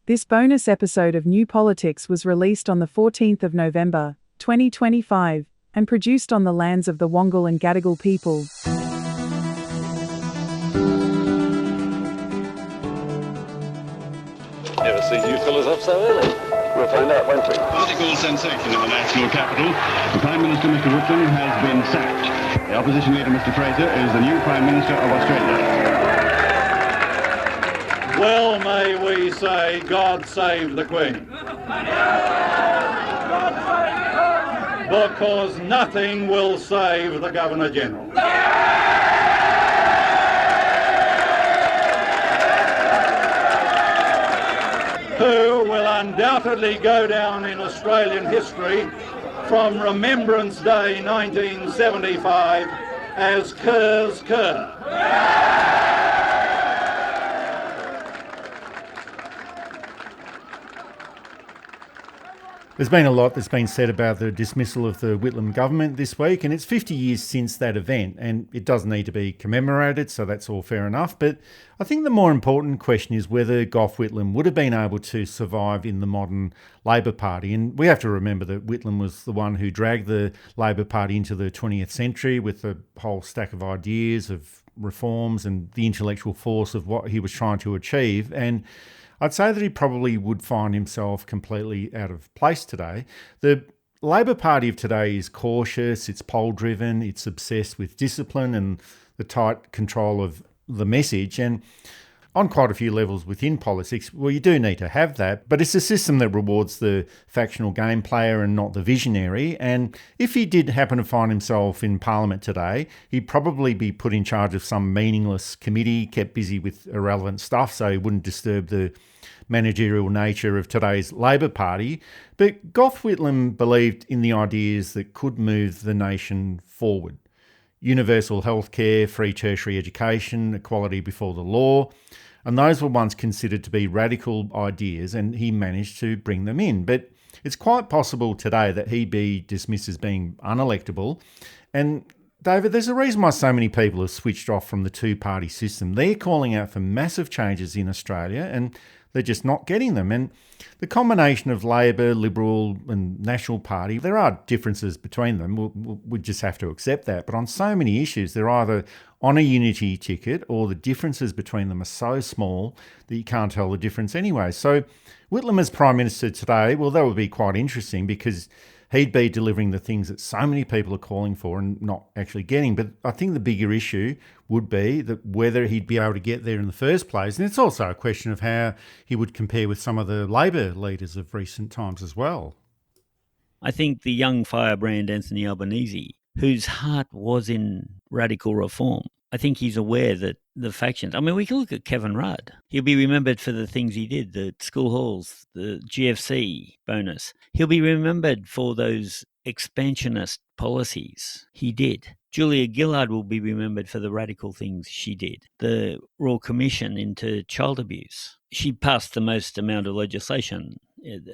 This bonus episode of New Politics was released on the 14th of November, 2025, and produced on the lands of the Wongal and Gadigal people. Never seen you fellas up so early. We'll find out, won't we? Political sensation in the national capital. The Prime Minister, Mr. Whitlam, has been sacked. The opposition leader, Mr. Fraser, is the new Prime Minister of Australia. Well, may we say, God save the Queen. Because nothing will save the Governor-General. Who will undoubtedly go down in Australian history from Remembrance Day 1975 as Kerr's Kerr. There's been a lot that's been said about the dismissal of the Whitlam government this week, and it's 50 years since that event, and it does need to be commemorated, so that's all fair enough. But I think the more important question is whether Gough Whitlam would have been able to survive in the modern Labor Party. And we have to remember that Whitlam was the one who dragged the Labor Party into the 20th century with a whole stack of ideas, of reforms, and the intellectual force of what he was trying to achieve. And I'd say that he probably would find himself completely out of place today. The Labor Party of today is cautious, it's poll-driven, it's obsessed with discipline and the tight control of the message. And on quite a few levels within politics, well, you do need to have that, but it's a system that rewards the factional game player and not the visionary. And if he did happen to find himself in Parliament today, he'd probably be put in charge of some meaningless committee, kept busy with irrelevant stuff so he wouldn't disturb the managerial nature of today's Labor Party. But Gough Whitlam believed in the ideas that could move the nation forward. Universal healthcare, free tertiary education, equality before the law. And those were once considered to be radical ideas, and he managed to bring them in. But it's quite possible today that he'd be dismissed as being unelectable. And David, there's a reason why so many people have switched off from the two-party system. They're calling out for massive changes in Australia, and they're just not getting them. And the combination of Labor, Liberal and National Party, there are differences between them. We just have to accept that. But on so many issues, they're either on a unity ticket or the differences between them are so small that you can't tell the difference anyway. So Whitlam as Prime Minister today, well, that would be quite interesting because he'd be delivering the things that so many people are calling for and not actually getting. But I think the bigger issue would be that whether he'd be able to get there in the first place. And it's also a question of how he would compare with some of the Labor leaders of recent times as well. I think the young firebrand Anthony Albanese, whose heart was in radical reform, I think he's aware that the factions... I mean, we can look at Kevin Rudd. He'll be remembered for the things he did, the school halls, the GFC bonus. He'll be remembered for those expansionist policies he did. Julia Gillard will be remembered for the radical things she did. The Royal Commission into child abuse. She passed the most amount of legislation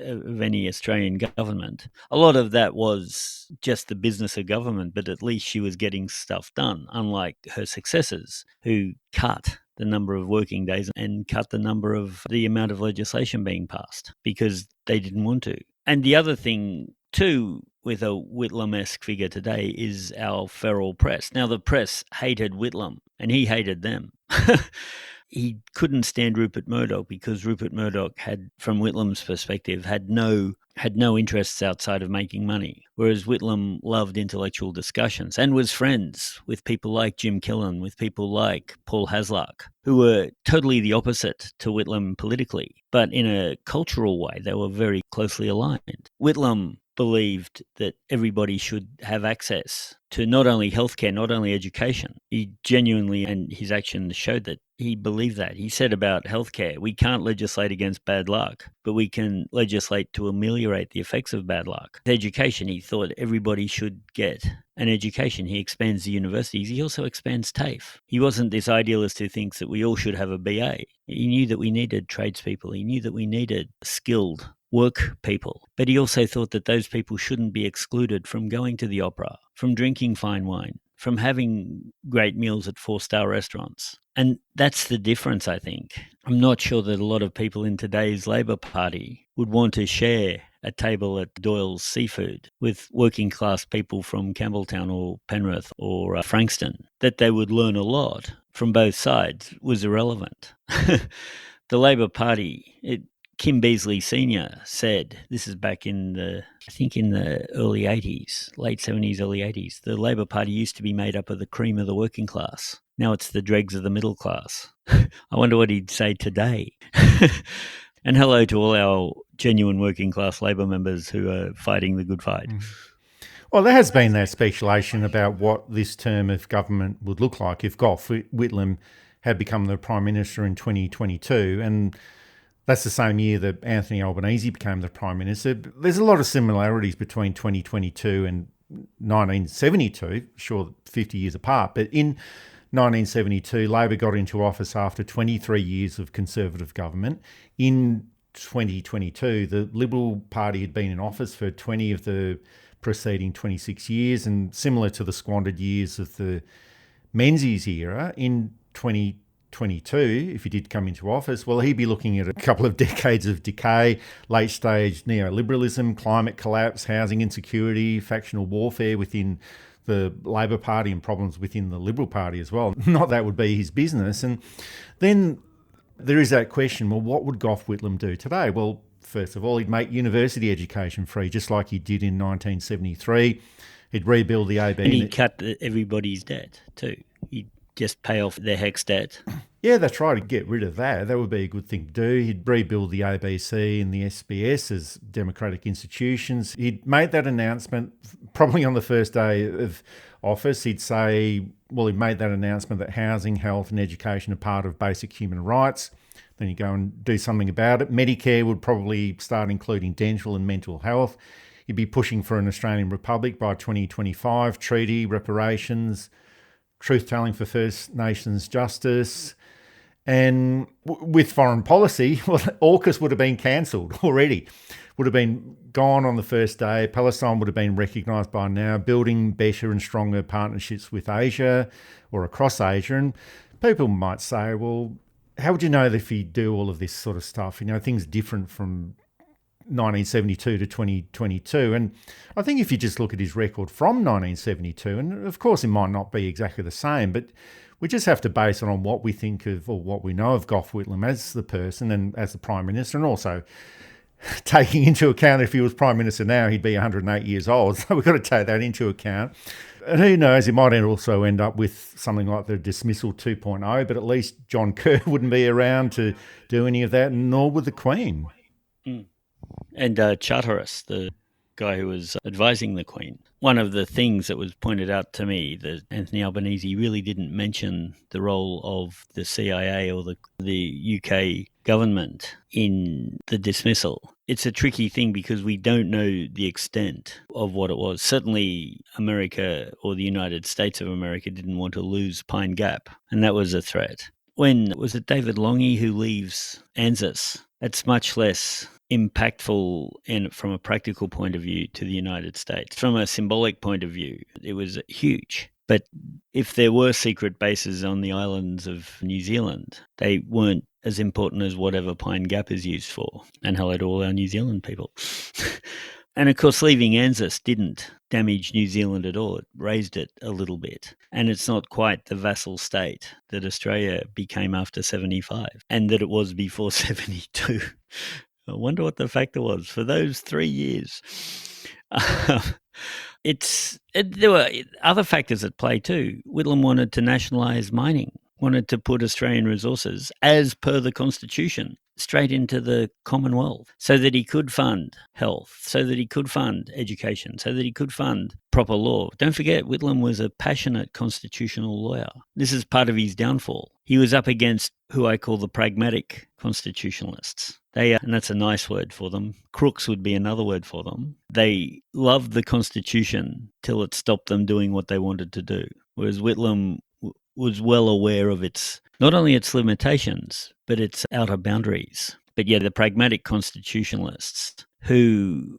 of any Australian government. A lot of that was just the business of government, but at least she was getting stuff done, unlike her successors who cut the number of working days and cut the amount of legislation being passed because they didn't want to. And the other thing too with a Whitlam-esque figure today is our feral press. Now the press hated Whitlam and he hated them. He couldn't stand Rupert Murdoch because Rupert Murdoch had, from Whitlam's perspective, had no interests outside of making money, whereas Whitlam loved intellectual discussions and was friends with people like Jim Killen, with people like Paul Hasluck, who were totally the opposite to Whitlam politically, but in a cultural way, they were very closely aligned. Whitlam believed that everybody should have access to not only healthcare, not only education. He genuinely, and his actions showed that he believed that. He said about healthcare, we can't legislate against bad luck, but we can legislate to ameliorate the effects of bad luck. Education, he thought everybody should get an education. He expands the universities. He also expands TAFE. He wasn't this idealist who thinks that we all should have a BA. He knew that we needed tradespeople. He knew that we needed skilled work people. But he also thought that those people shouldn't be excluded from going to the opera, from drinking fine wine, from having great meals at 4-star restaurants. And that's the difference, I think. I'm not sure that a lot of people in today's Labor Party would want to share a table at Doyle's Seafood with working class people from Campbelltown or Penrith or Frankston. That they would learn a lot from both sides was irrelevant. The Labor Party, Kim Beazley Sr. said, this is back in the early 80s, late 70s, early 80s, the Labor Party used to be made up of the cream of the working class. Now it's the dregs of the middle class. I wonder what he'd say today. And hello to all our genuine working class Labor members who are fighting the good fight. Well, there has been that speculation about what this term of government would look like if Gough Whitlam had become the Prime Minister in 2022, and that's the same year that Anthony Albanese became the Prime Minister. There's a lot of similarities between 2022 and 1972, sure, 50 years apart, but in 1972, Labor got into office after 23 years of Conservative government. In 2022, the Liberal Party had been in office for 20 of the preceding 26 years, and similar to the squandered years of the Menzies era, in 2022, if he did come into office, well, he'd be looking at a couple of decades of decay, late-stage neoliberalism, climate collapse, housing insecurity, factional warfare within the Labor Party and problems within the Liberal Party as well. Not that would be his business. And then there is that question, well, what would Gough Whitlam do today? Well, first of all, he'd make university education free, just like he did in 1973. He'd rebuild the AB. And he'd cut everybody's debt too. He'd just pay off their HECS debt. Yeah, that's right. He'd get rid of that. That would be a good thing to do. He'd rebuild the ABC and the SBS as democratic institutions. He'd made that announcement probably on the first day of office. He'd say, well, he'd made that announcement that housing, health and education are part of basic human rights. Then he'd go and do something about it. Medicare would probably start including dental and mental health. He'd be pushing for an Australian Republic by 2025, treaty, reparations, truth-telling for First Nations justice. And with foreign policy, well, AUKUS would have been cancelled already, would have been gone on the first day. Palestine would have been recognised by now, building better and stronger partnerships with Asia or across Asia. And people might say, well, how would you know that if you do all of this sort of stuff? You know, things different from 1972 to 2022. And I think if you just look at his record from 1972, and of course it might not be exactly the same, but we just have to base it on what we think of or what we know of Gough Whitlam as the person and as the Prime Minister, and also taking into account if he was Prime Minister now, he'd be 108 years old. So we've got to take that into account. And who knows, it might also end up with something like the Dismissal 2.0, but at least John Kerr wouldn't be around to do any of that, nor would the Queen. Mm. And Charteris, the guy who was advising the Queen. One of the things that was pointed out to me that Anthony Albanese really didn't mention the role of the CIA or the UK government in the dismissal. It's a tricky thing because we don't know the extent of what it was. Certainly America or the United States of America didn't want to lose Pine Gap, and that was a threat. When was it David Longy who leaves ANZUS? It's much less impactful from a practical point of view to the United States. From a symbolic point of view, it was huge. But if there were secret bases on the islands of New Zealand, they weren't as important as whatever Pine Gap is used for. And hello to all our New Zealand people. And of course, leaving ANZUS didn't damage New Zealand at all. It raised it a little bit. And it's not quite the vassal state that Australia became after 75 and that it was before 72. I wonder what the factor was for those 3 years. There were other factors at play too. Whitlam wanted to nationalise mining, wanted to put Australian resources, as per the Constitution, straight into the Commonwealth so that he could fund health, so that he could fund education, so that he could fund proper law. Don't forget, Whitlam was a passionate constitutional lawyer. This is part of his downfall. He was up against who I call the pragmatic constitutionalists. And that's a nice word for them. Crooks would be another word for them. They loved the Constitution till it stopped them doing what they wanted to do. Whereas Whitlam was well aware of not only its limitations, but its outer boundaries. But yeah, the pragmatic constitutionalists, who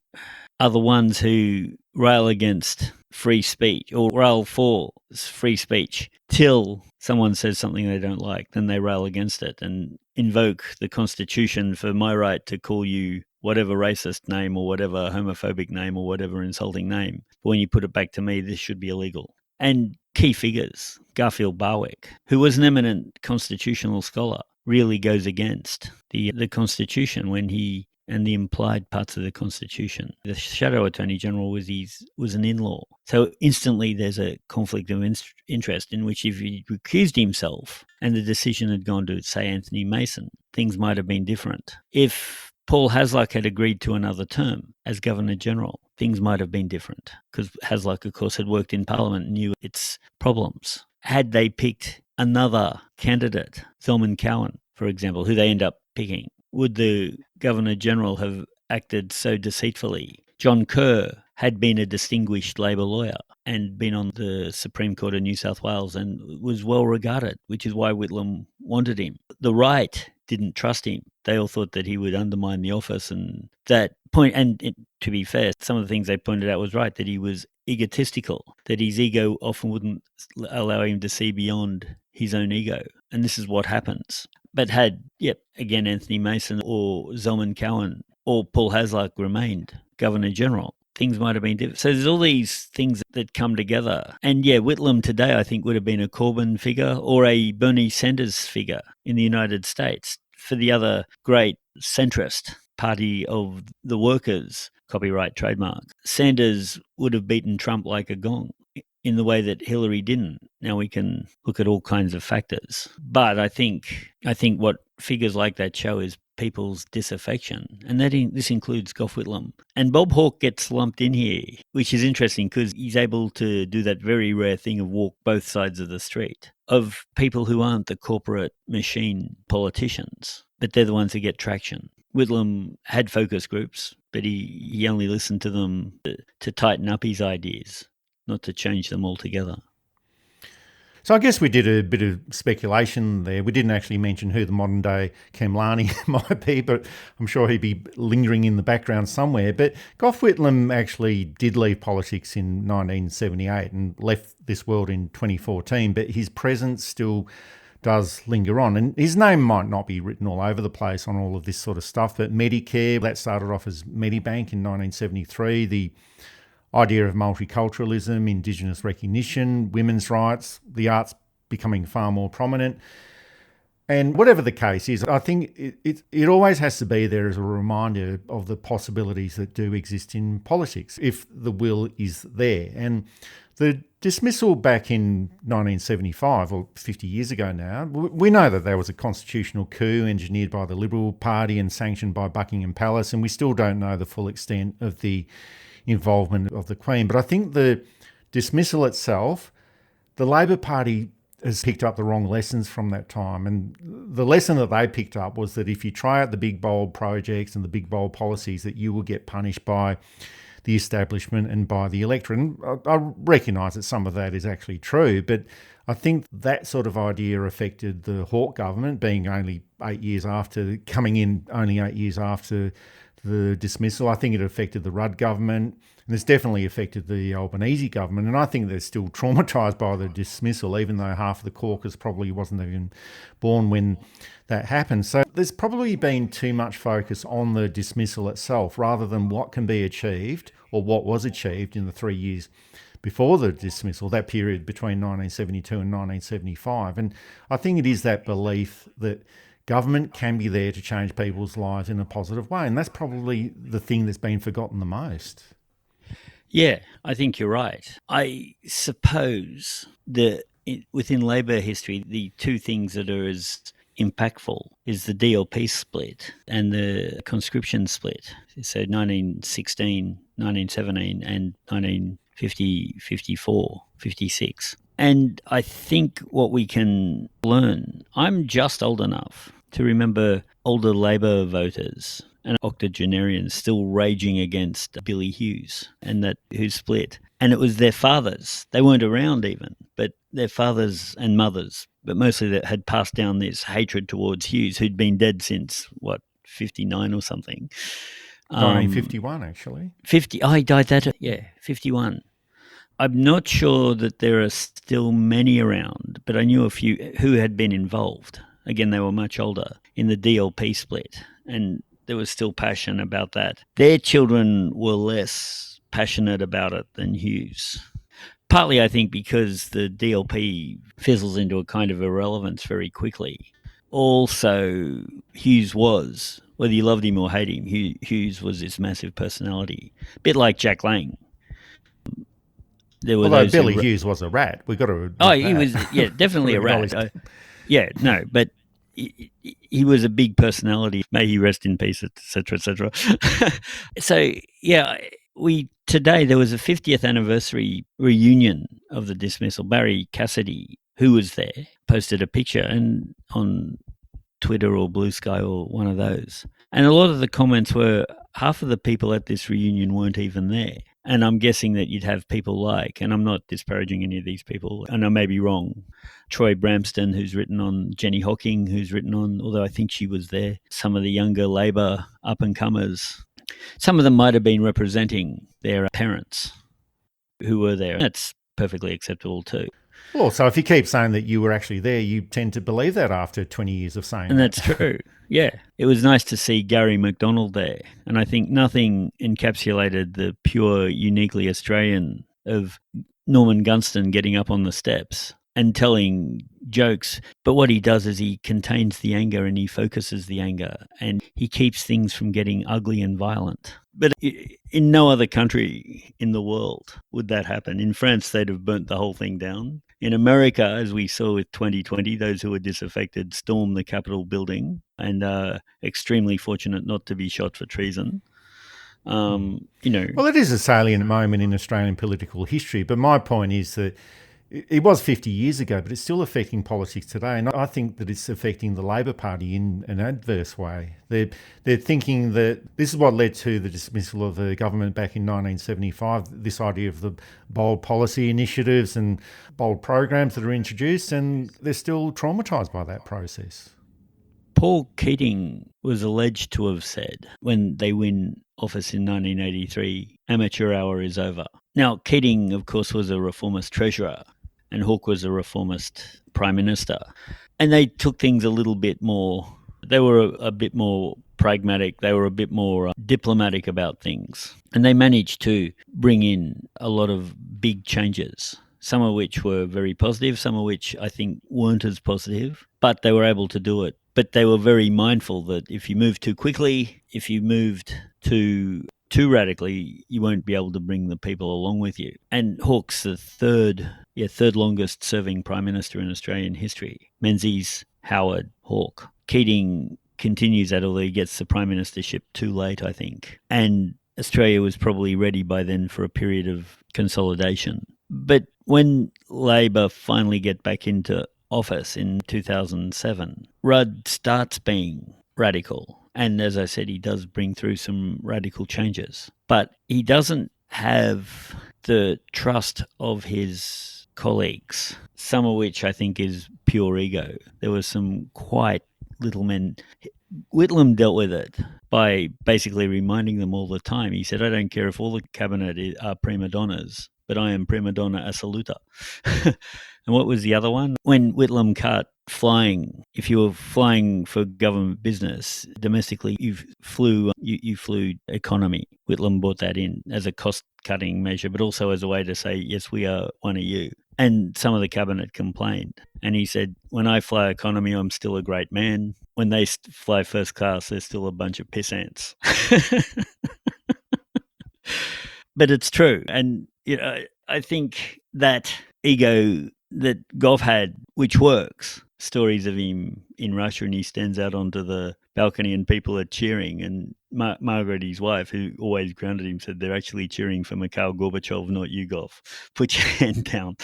are the ones who rail against free speech or rail for free speech till someone says something they don't like. Then they rail against it and invoke the Constitution for my right to call you whatever racist name or whatever homophobic name or whatever insulting name. But when you put it back to me, this should be illegal. And key figures, Garfield Barwick, who was an eminent constitutional scholar, really goes against the Constitution when he and the implied parts of the Constitution. The Shadow Attorney General was an in-law. So instantly there's a conflict of interest in which if he recused himself and the decision had gone to, say, Anthony Mason, things might have been different. If Paul Hasluck had agreed to another term as Governor General, things might have been different because Hasluck, of course, had worked in Parliament and knew its problems. Had they picked another candidate, Zelman Cowen, for example, who they end up picking, would the Governor General have acted so deceitfully? John Kerr had been a distinguished Labor lawyer and been on the Supreme Court of New South Wales and was well regarded, which is why Whitlam wanted him. The right didn't trust him. They all thought that he would undermine the office, and that point, and to be fair, some of the things they pointed out was right, that he was egotistical, that his ego often wouldn't allow him to see beyond his own ego. And this is what happens. But had, again, Anthony Mason or Zelman Cowen or Paul Hasluck remained Governor General, things might have been different. So there's all these things that come together. And Whitlam today, I think, would have been a Corbyn figure or a Bernie Sanders figure in the United States. For the other great centrist party of the workers, copyright, trademark, Sanders would have beaten Trump like a gong in the way that Hillary didn't. Now we can look at all kinds of factors. But I think what figures like that show is people's disaffection. And this includes Gough Whitlam. And Bob Hawke gets lumped in here, which is interesting because he's able to do that very rare thing of walk both sides of the street, of people who aren't the corporate machine politicians, but they're the ones who get traction. Whitlam had focus groups, but he only listened to them to tighten up his ideas, not to change them altogether. So I guess we did a bit of speculation there. We didn't actually mention who the modern day Khemlani might be, but I'm sure he'd be lingering in the background somewhere. But Gough Whitlam actually did leave politics in 1978 and left this world in 2014, but his presence still does linger on. And his name might not be written all over the place on all of this sort of stuff, but Medicare, that started off as Medibank in 1973, the idea of multiculturalism, Indigenous recognition, women's rights, the arts becoming far more prominent. And whatever the case is, I think it always has to be there as a reminder of the possibilities that do exist in politics, if the will is there. And the dismissal back in 1975, or 50 years ago now, we know that there was a constitutional coup engineered by the Liberal Party and sanctioned by Buckingham Palace, and we still don't know the full extent of the involvement of the Queen. But I think the dismissal itself, the Labor Party has picked up the wrong lessons from that time. And the lesson that they picked up was that if you try out the big, bold projects and the big, bold policies, that you will get punished by the establishment and by the electorate. And I recognise that some of that is actually true, but I think that sort of idea affected the Hawke government, being only 8 years after, coming in only 8 years after the dismissal. I think it affected the Rudd government, and it's definitely affected the Albanese government. And I think they're still traumatised by the dismissal, even though half of the caucus probably wasn't even born when that happened. So there's probably been too much focus on the dismissal itself rather than what can be achieved or what was achieved in the 3 years before the dismissal, that period between 1972 and 1975. And I think it is that belief that government can be there to change people's lives in a positive way. And that's probably the thing that's been forgotten the most. Yeah, I think you're right. I suppose that within Labor history, the two things that are as impactful is the DLP split and the conscription split. So 1916, 1917 and 1950, 54, 56. And I think what we can learn, I'm just old enough to remember older Labor voters and octogenarians still raging against Billy Hughes and that who split. And it was their fathers. They weren't around even, but their fathers and mothers, but mostly that had passed down this hatred towards Hughes, who'd been dead since, 59 or something. Only 51, actually. 50. Oh, he died 51. I'm not sure that there are still many around, but I knew a few who had been involved. Again, they were much older in the DLP split, and there was still passion about that. Their children were less passionate about it than Hughes. Partly, I think, because the DLP fizzles into a kind of irrelevance very quickly. Also, Hughes was, whether you loved him or hated him, Hughes was this massive personality, a bit like Jack Lang. There were Although those Billy Hughes was a rat, we've got to admit that. he was, definitely a rat. But he was a big personality. May he rest in peace, etc., etc. So, today there was a 50th anniversary reunion of the dismissal. Barry Cassidy, who was there, posted a picture and on Twitter or Blue Sky or one of those. And a lot of the comments were, half of the people at this reunion weren't even there. And I'm guessing that you'd have people like, and I'm not disparaging any of these people, and I may be wrong, Troy Bramston, who's written on, Jenny Hocking, who's written on, although I think she was there, some of the younger Labor up-and-comers. Some of them might have been representing their parents who were there. That's perfectly acceptable too. Well, so if you keep saying that you were actually there, you tend to believe that after 20 years of saying and that. That's true. Yeah. It was nice to see Gary MacDonald there. And I think nothing encapsulated the pure, uniquely Australian of Norman Gunston getting up on the steps and telling jokes. But what he does is he contains the anger and he focuses the anger and he keeps things from getting ugly and violent. But in no other country in the world would that happen. In France, they'd have burnt the whole thing down. In America, as we saw with 2020, those who were disaffected stormed the Capitol building and are extremely fortunate not to be shot for treason. Well, it is a salient moment in Australian political history, but my point is that it was 50 years ago, but it's still affecting politics today. And I think that it's affecting the Labor Party in an adverse way. They're thinking that this is what led to the dismissal of the government back in 1975, this idea of the bold policy initiatives and bold programs that are introduced, and they're still traumatised by that process. Paul Keating was alleged to have said, when they win office in 1983, amateur hour is over. Now, Keating, of course, was a reformist treasurer, and Hawke was a reformist prime minister. And they took things a little bit more, they were a bit more pragmatic, they were a bit more diplomatic about things. And they managed to bring in a lot of big changes, some of which were very positive, some of which I think weren't as positive, but they were able to do it. But they were very mindful that if you moved too quickly, if you moved too radically, you won't be able to bring the people along with you. And Hawke's the third longest serving Prime Minister in Australian history. Menzies, Howard, Hawke. Keating continues that, although he gets the Prime Ministership too late, I think. And Australia was probably ready by then for a period of consolidation. But when Labor finally get back into office in 2007, Rudd starts being radical. And as I said, he does bring through some radical changes. But he doesn't have the trust of his colleagues, some of which I think is pure ego. There were some quite little men. Whitlam dealt with it by basically reminding them all the time. He said, I don't care if all the cabinet are prima donnas, but I am prima donna assoluta. And what was the other one? When Whitlam cut flying, if you were flying for government business domestically, you flew economy. Whitlam brought that in as a cost-cutting measure, but also as a way to say, yes, we are one of you. And some of the cabinet complained. And he said, when I fly economy, I'm still a great man. When they fly first class, they're still a bunch of piss-ants. But it's true. And I think that ego that Gough had, which works, stories of him in Russia and he stands out onto the balcony and people are cheering, and Margaret, his wife, who always grounded him, said they're actually cheering for Mikhail Gorbachev, not you, Gough. Put your hand down.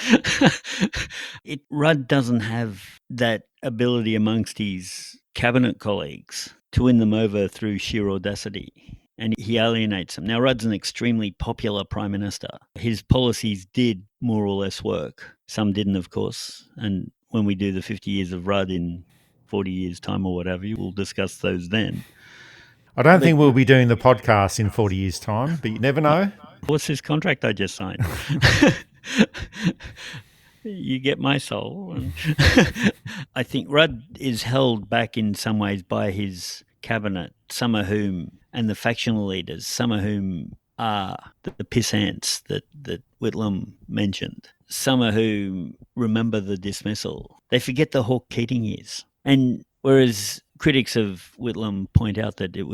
Rudd doesn't have that ability amongst his cabinet colleagues to win them over through sheer audacity. And he alienates them. Now, Rudd's an extremely popular Prime Minister. His policies did more or less work. Some didn't, of course. And when we do the 50 years of Rudd in 40 years' time or whatever, we'll discuss those then. I don't think we'll be doing the podcast in 40 years' time, but you never know. What's this contract I just signed? You get my soul. I think Rudd is held back in some ways by his cabinet, some of whom, and the factional leaders, some of whom are the pissants that Whitlam mentioned, some of whom remember the dismissal. They forget the Hawke Keating years. And whereas critics of Whitlam point out that it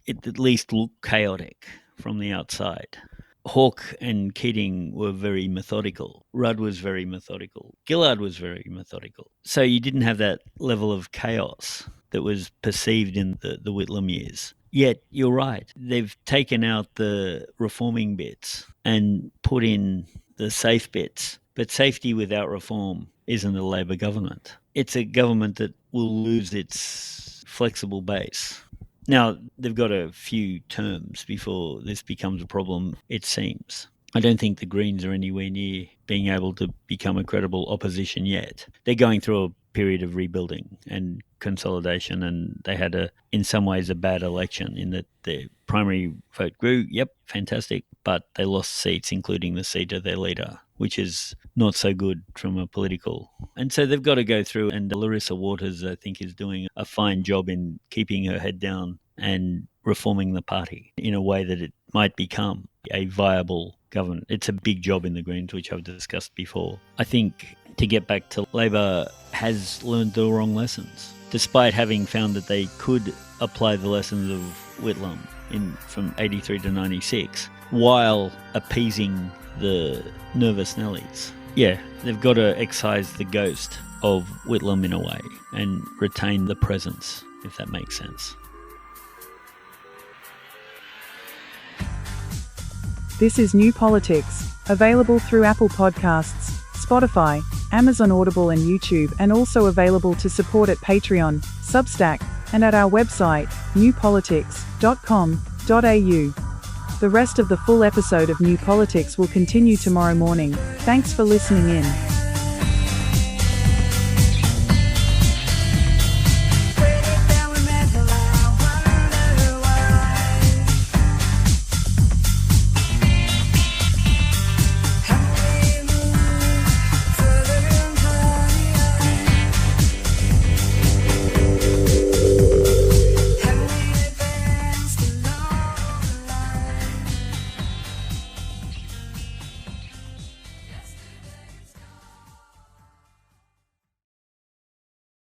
at least looked chaotic from the outside, Hawke and Keating were very methodical. Rudd was very methodical. Gillard was very methodical. So you didn't have that level of chaos that was perceived in the Whitlam years. Yet, you're right, they've taken out the reforming bits and put in the safe bits. But safety without reform isn't a Labor government. It's a government that will lose its flexible base. Now, they've got a few terms before this becomes a problem, it seems. I don't think the Greens are anywhere near being able to become a credible opposition yet. They're going through a period of rebuilding and consolidation, and they had in some ways a bad election in that their primary vote grew, yep, fantastic, but they lost seats, including the seat of their leader, which is not so good from a political. And so they've got to go through, and Larissa Waters, I think, is doing a fine job in keeping her head down and reforming the party in a way that it might become a viable government. It's a big job in the Greens, which I've discussed before. I think, to get back to Labor, has learned the wrong lessons, despite having found that they could apply the lessons of Whitlam from 83 to 96 while appeasing the nervous Nellies. Yeah, they've got to excise the ghost of Whitlam in a way and retain the presence, if that makes sense. This is New Politics, available through Apple Podcasts, Spotify, Amazon Audible and YouTube, and also available to support at Patreon, Substack, and at our website, newpolitics.com.au. The rest of the full episode of New Politics will continue tomorrow morning. Thanks for listening in.